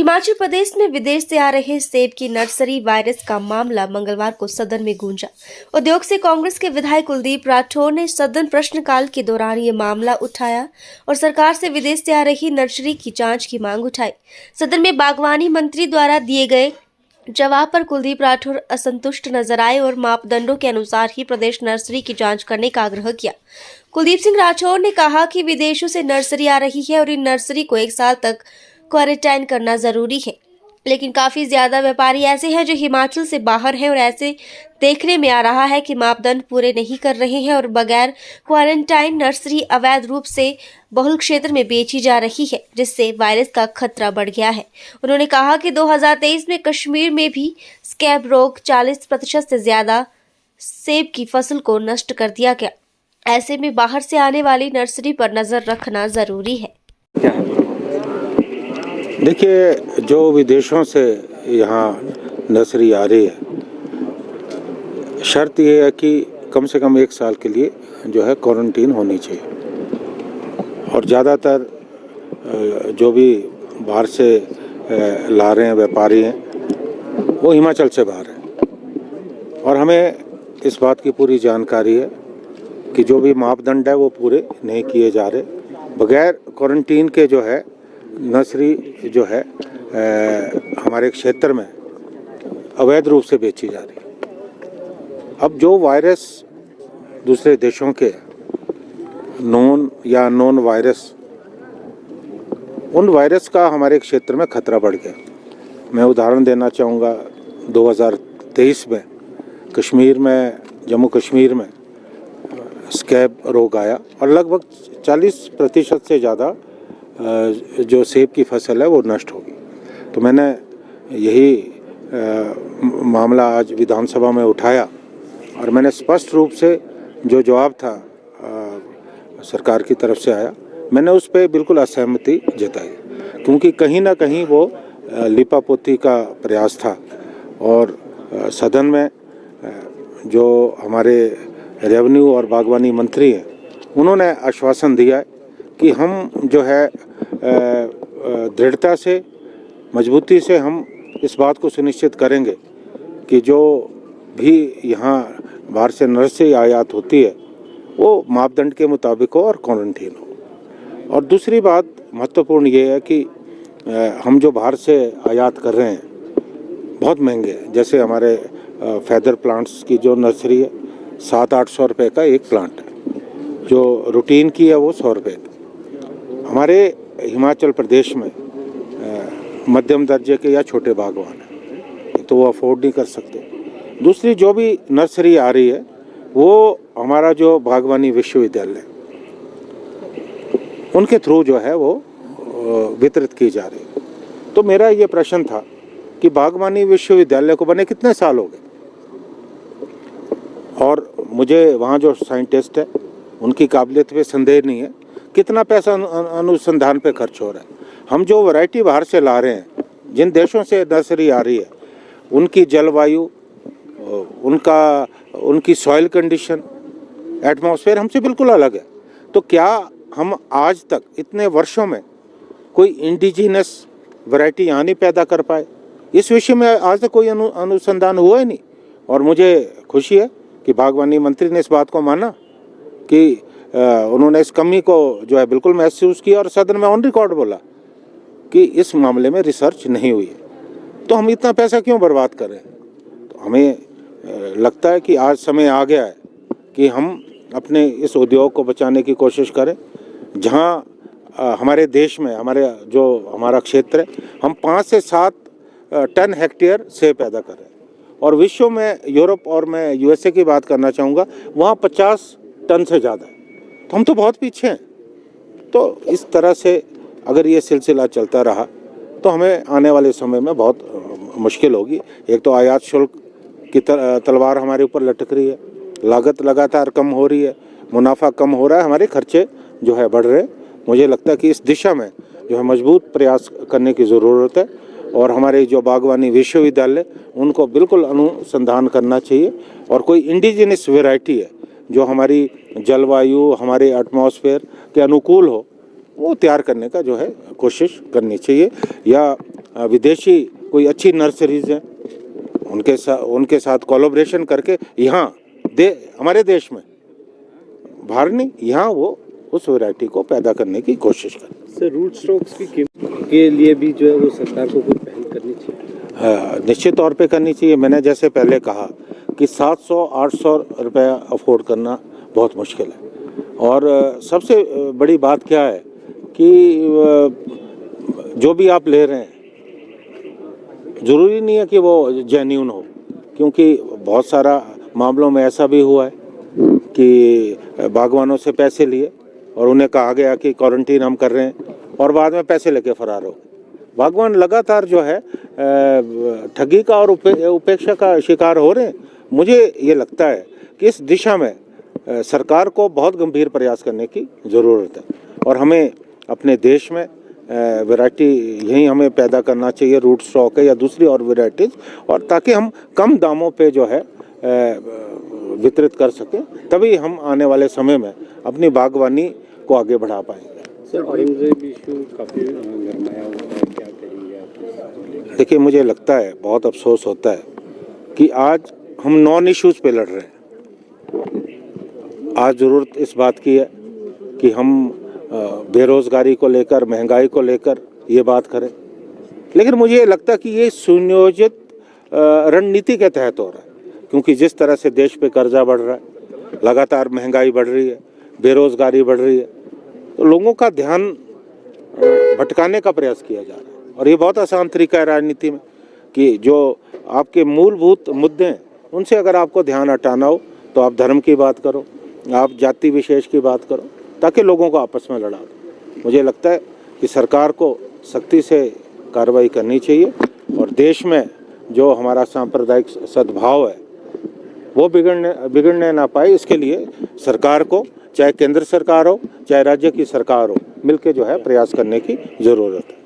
हिमाचल प्रदेश में विदेश से आ रहे सेब की नर्सरी वायरस का मामला मंगलवार को सदन में गूंजा। उद्योग से कांग्रेस के विधायक कुलदीप राठौर ने सदन प्रश्नकाल के दौरान ये मामला उठाया और सरकार से विदेश से आ रही नर्सरी की जांच की मांग उठाई। सदन में बागवानी मंत्री द्वारा दिए गए जवाब पर कुलदीप राठौर असंतुष्ट नजर आए और मापदंडों के अनुसार ही प्रदेश नर्सरी की जांच करने का आग्रह किया। कुलदीप सिंह राठौर ने कहा कि विदेशों से नर्सरी आ रही है और इन नर्सरी को 1 साल तक क्वारंटाइन करना जरूरी है, लेकिन काफी ज्यादा व्यापारी ऐसे हैं जो हिमाचल से बाहर हैं और ऐसे देखने में आ रहा है कि मापदंड पूरे नहीं कर रहे हैं और बगैर क्वारंटाइन नर्सरी अवैध रूप से बहुल क्षेत्र में बेची जा रही है, जिससे वायरस का खतरा बढ़ गया है। उन्होंने कहा कि 2023 में कश्मीर में भी स्कैब रोग 40% से ज्यादा सेब की फसल को नष्ट कर दिया गया। ऐसे में बाहर से आने वाली नर्सरी पर नजर रखना जरूरी है। देखिए, जो विदेशों से यहाँ नर्सरी आ रही है, शर्त ये है कि कम से कम 1 साल के लिए जो है क्वारंटीन होनी चाहिए। और ज़्यादातर जो भी बाहर से ला रहे हैं व्यापारी हैं, वो हिमाचल से बाहर हैं। और हमें इस बात की पूरी जानकारी है कि जो भी मापदंड है वो पूरे नहीं किए जा रहे। बगैर क्वारंटीन के जो है नर्सरी जो है हमारे क्षेत्र में अवैध रूप से बेची जा रही है। अब जो वायरस दूसरे देशों के नॉन या अननोन वायरस, उन वायरस का हमारे क्षेत्र में खतरा बढ़ गया। मैं उदाहरण देना चाहूँगा, 2023 में कश्मीर में, जम्मू कश्मीर में स्कैब रोग आया और लगभग 40% से ज़्यादा जो सेब की फसल है वो नष्ट होगी। तो मैंने यही मामला आज विधानसभा में उठाया और मैंने स्पष्ट रूप से जो जवाब था सरकार की तरफ से आया, मैंने उस पर बिल्कुल असहमति जताई, क्योंकि कहीं ना कहीं वो लिपापोती का प्रयास था। और सदन में जो हमारे रेवेन्यू और बागवानी मंत्री हैं, उन्होंने आश्वासन दिया है कि हम जो है दृढ़ता से, मजबूती से हम इस बात को सुनिश्चित करेंगे कि जो भी यहाँ बाहर से नर्सरी आयात होती है वो मापदंड के मुताबिक हो और क्वारंटीन हो। और दूसरी बात महत्वपूर्ण ये है कि हम जो बाहर से आयात कर रहे हैं बहुत महंगे हैं। जैसे हमारे फैदर प्लांट्स की जो नर्सरी है, 700-800 रुपये का एक प्लांट है, जो रूटीन की है वो 100 रुपये की। हमारे हिमाचल प्रदेश में मध्यम दर्जे के या छोटे बागवान हैं, तो वो अफोर्ड नहीं कर सकते। दूसरी जो भी नर्सरी आ रही है वो हमारा जो बागवानी विश्वविद्यालय, उनके थ्रू जो है वो वितरित की जा रही है। तो मेरा ये प्रश्न था कि बागवानी विश्वविद्यालय को बने कितने साल हो गए, और मुझे वहाँ जो साइंटिस्ट है उनकी काबिलियत पे संदेह नहीं है, कितना पैसा अनुसंधान पे खर्च हो रहा है। हम जो वैरायटी बाहर से ला रहे हैं, जिन देशों से नर्सरी आ रही है, उनकी जलवायु, उनकी सॉइल कंडीशन, एटमॉस्फेयर हमसे बिल्कुल अलग है। तो क्या हम आज तक इतने वर्षों में कोई इंडिजिनस वैरायटी यहाँ नहीं पैदा कर पाए? इस विषय में आज तक कोई अनुसंधान हुआ ही नहीं। और मुझे खुशी है कि बागवानी मंत्री ने इस बात को माना कि उन्होंने इस कमी को जो है बिल्कुल महसूस किया और सदन में ऑन रिकॉर्ड बोला कि इस मामले में रिसर्च नहीं हुई है। तो हम इतना पैसा क्यों बर्बाद कर रहे हैं? तो हमें लगता है कि आज समय आ गया है कि हम अपने इस उद्योग को बचाने की कोशिश करें। जहां हमारे देश में, हमारा क्षेत्र है, हम 5 से 7 टन हेक्टेयर सेब पैदा कर रहे हैं, और विश्व में, यूरोप और मैं यूएसए की बात करना चाहूँगा, वहाँ 50 टन से ज़्यादा है। तो हम तो बहुत पीछे हैं। तो इस तरह से अगर ये सिलसिला चलता रहा तो हमें आने वाले समय में बहुत मुश्किल होगी। एक तो आयात शुल्क की तलवार हमारे ऊपर लटक रही है, लागत लगातार कम हो रही है, मुनाफा कम हो रहा है, हमारे खर्चे जो है बढ़ रहे हैं। मुझे लगता है कि इस दिशा में जो है मजबूत प्रयास करने की ज़रूरत है, और हमारे जो बागवानी विश्वविद्यालय, उनको बिल्कुल अनुसंधान करना चाहिए, और कोई इंडिजिनस वैरायटी है जो हमारी जलवायु, हमारे एटमॉस्फेयर के अनुकूल हो, वो तैयार करने का जो है कोशिश करनी चाहिए। या विदेशी कोई अच्छी नर्सरीज हैं उनके साथ कोलैबोरेशन करके यहाँ हमारे देश में, बाहर नहीं, यहाँ वो उस वैरायटी को पैदा करने की कोशिश करें। सर, रूट स्टॉक्स की कीमत के लिए भी जो है वो सरकार को कोई पहल करनी चाहिए? निश्चित तौर पे करनी चाहिए। मैंने जैसे पहले कहा कि 700-800 रुपये अफोर्ड करना बहुत मुश्किल है। और सबसे बड़ी बात क्या है कि जो भी आप ले रहे हैं ज़रूरी नहीं है कि वो जेन्युइन हो, क्योंकि बहुत सारा मामलों में ऐसा भी हुआ है कि बागवानों से पैसे लिए और उन्हें कहा गया कि क्वारंटीन हम कर रहे हैं और बाद में पैसे लेके फरार हो गए। बागवान लगातार जो है ठगी का और उपेक्षा का शिकार हो रहे हैं। मुझे ये लगता है कि इस दिशा में सरकार को बहुत गंभीर प्रयास करने की ज़रूरत है और हमें अपने देश में वैरायटी यही हमें पैदा करना चाहिए, रूट स्टॉक है या दूसरी और वैरायटीज़, और ताकि हम कम दामों पे जो है वितरित कर सकें, तभी हम आने वाले समय में अपनी बागवानी को आगे बढ़ा पाएंगे। सर, औरंगजेब इशू काफ़ी गरमाया हुआ है, क्या कहेंगे आप? देखिए, मुझे लगता है, बहुत अफसोस होता है कि आज हम नॉन इश्यूज़ पे लड़ रहे हैं। आज ज़रूरत इस बात की है कि हम बेरोज़गारी को लेकर, महंगाई को लेकर ये बात करें, लेकिन मुझे ये लगता है कि ये सुनियोजित रणनीति के तहत हो रहा है, क्योंकि जिस तरह से देश पे कर्जा बढ़ रहा है, लगातार महंगाई बढ़ रही है, बेरोज़गारी बढ़ रही है, तो लोगों का ध्यान भटकाने का प्रयास किया जा रहा है। और ये बहुत आसान तरीका है राजनीति में कि जो आपके मूलभूत मुद्दे हैं उनसे अगर आपको ध्यान हटाना हो तो आप धर्म की बात करो, आप जाति विशेष की बात करो, ताकि लोगों को आपस में लड़ा दो। मुझे लगता है कि सरकार को सख्ती से कार्रवाई करनी चाहिए और देश में जो हमारा सांप्रदायिक सद्भाव है वो बिगड़ने ना पाए, इसके लिए सरकार को, चाहे केंद्र सरकार हो चाहे राज्य की सरकार हो, मिलकर जो है प्रयास करने की ज़रूरत है।